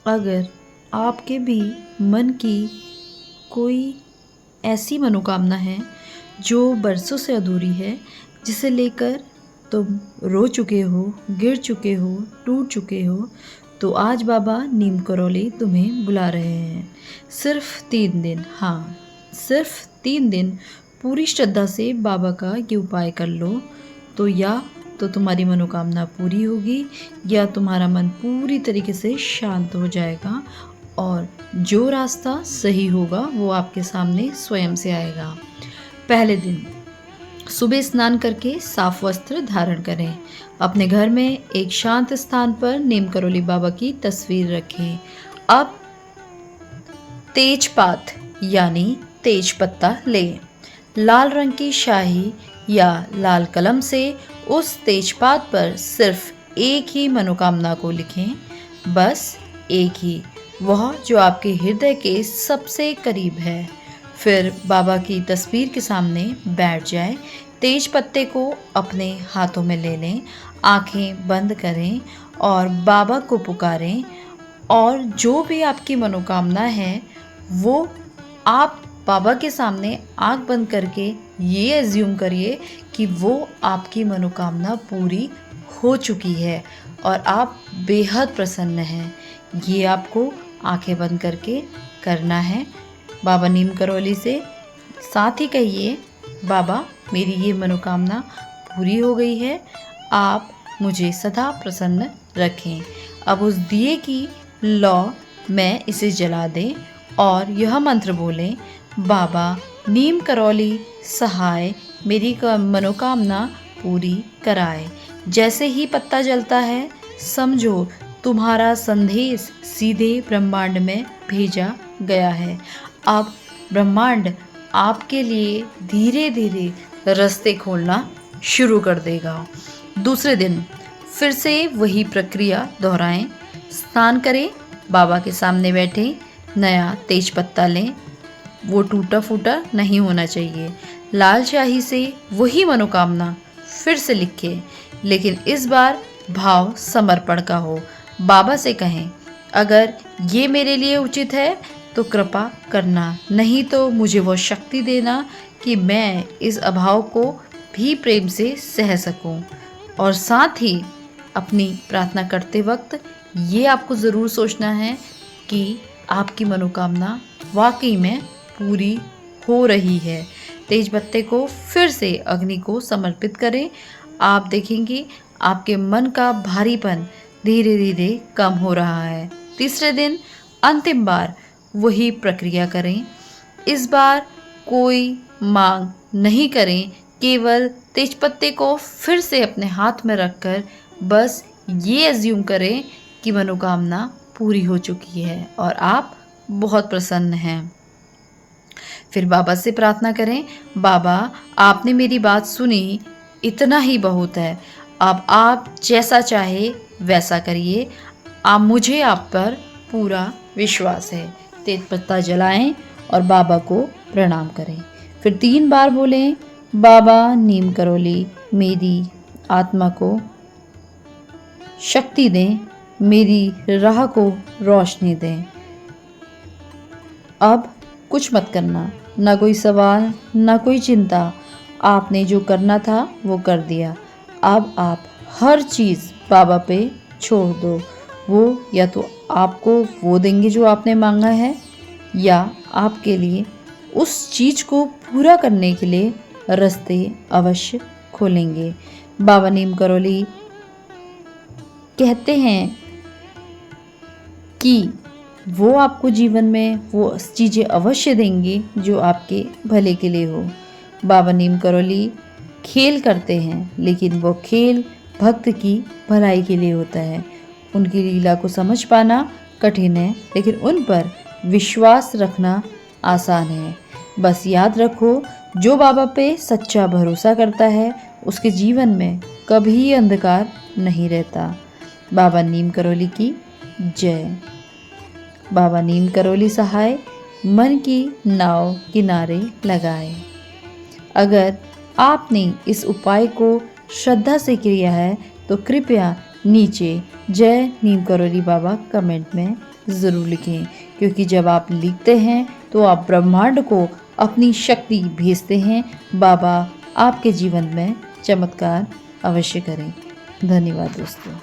अगर आपके भी मन की कोई ऐसी मनोकामना है जो बरसों से अधूरी है, जिसे लेकर तुम रो चुके हो, गिर चुके हो, टूट चुके हो, तो आज बाबा नीम करौली तुम्हें बुला रहे हैं। सिर्फ 3 दिन, हाँ, सिर्फ 3 दिन पूरी श्रद्धा से बाबा का ये उपाय कर लो, तो या तो तुम्हारी मनोकामना पूरी होगी या तुम्हारा मन पूरी तरीके से शांत हो जाएगा और जो रास्ता सही होगा वो आपके सामने स्वयं से आएगा। पहले दिन सुबह स्नान करके साफ वस्त्र धारण करें। अपने घर में एक शांत स्थान पर नीम करौली बाबा की तस्वीर रखें। अब तेजपात यानी तेज पत्ता लें। लाल रंग की शाही या लाल कलम से उस तेजपात पर सिर्फ एक ही मनोकामना को लिखें, बस एक ही, वह जो आपके हृदय के सबसे करीब है। फिर बाबा की तस्वीर के सामने बैठ जाएं, तेज पत्ते को अपने हाथों में ले लें, आंखें बंद करें और बाबा को पुकारें और जो भी आपकी मनोकामना है वो आप बाबा के सामने आंख बंद करके ये एज्यूम करिए कि वो आपकी मनोकामना पूरी हो चुकी है और आप बेहद प्रसन्न हैं। ये आपको आंखें बंद करके करना है। बाबा नीम करौली से साथ ही कहिए, बाबा मेरी ये मनोकामना पूरी हो गई है, आप मुझे सदा प्रसन्न रखें। अब उस दिए की लौ में इसे जला दें और यह मंत्र बोलें, बाबा नीम करौली सहाय मेरी मनोकामना पूरी कराए। जैसे ही पत्ता जलता है समझो तुम्हारा संदेश सीधे ब्रह्मांड में भेजा गया है। अब ब्रह्मांड आपके लिए धीरे धीरे रास्ते खोलना शुरू कर देगा। दूसरे दिन फिर से वही प्रक्रिया दोहराएं। स्नान करें, बाबा के सामने बैठें, नया तेज पत्ता लें, वो टूटा फूटा नहीं होना चाहिए। लाल शाही से वही मनोकामना फिर से लिखें, लेकिन इस बार भाव समर्पण का हो। बाबा से कहें, अगर ये मेरे लिए उचित है तो कृपा करना, नहीं तो मुझे वो शक्ति देना कि मैं इस अभाव को भी प्रेम से सह सकूं। और साथ ही अपनी प्रार्थना करते वक्त ये आपको ज़रूर सोचना है कि आपकी मनोकामना वाकई में पूरी हो रही है। तेज पत्ते को फिर से अग्नि को समर्पित करें। आप देखेंगे आपके मन का भारीपन धीरे धीरे कम हो रहा है। तीसरे दिन अंतिम बार वही प्रक्रिया करें। इस बार कोई मांग नहीं करें, केवल तेजपत्ते को फिर से अपने हाथ में रखकर बस ये एज्यूम करें कि मनोकामना पूरी हो चुकी है और आप बहुत प्रसन्न हैं। फिर बाबा से प्रार्थना करें, बाबा आपने मेरी बात सुनी, इतना ही बहुत है। अब आप जैसा चाहे वैसा करिए, मुझे आप पर पूरा विश्वास है। तेज पत्ता जलाएं और बाबा को प्रणाम करें। फिर 3 बार बोलें, बाबा नीम करौली मेरी आत्मा को शक्ति दें, मेरी राह को रोशनी दें। अब कुछ मत करना, ना कोई सवाल ना कोई चिंता, आपने जो करना था वो कर दिया। अब आप हर चीज़ बाबा पे छोड़ दो। वो या तो आपको वो देंगे जो आपने मांगा है, या आपके लिए उस चीज़ को पूरा करने के लिए रास्ते अवश्य खोलेंगे। बाबा नीम करौली कहते हैं कि वो आपको जीवन में वो चीज़ें अवश्य देंगे जो आपके भले के लिए हो। बाबा नीम करौली खेल करते हैं, लेकिन वो खेल भक्त की भलाई के लिए होता है। उनकी लीला को समझ पाना कठिन है, लेकिन उन पर विश्वास रखना आसान है। बस याद रखो, जो बाबा पे सच्चा भरोसा करता है उसके जीवन में कभी अंधकार नहीं रहता। बाबा नीम करौली की जय। बाबा नीम करौली सहाय मन की नाव किनारे लगाए। अगर आपने इस उपाय को श्रद्धा से किया है तो कृपया नीचे जय नीम करौली बाबा कमेंट में ज़रूर लिखें, क्योंकि जब आप लिखते हैं तो आप ब्रह्मांड को अपनी शक्ति भेजते हैं। बाबा आपके जीवन में चमत्कार अवश्य करें। धन्यवाद दोस्तों।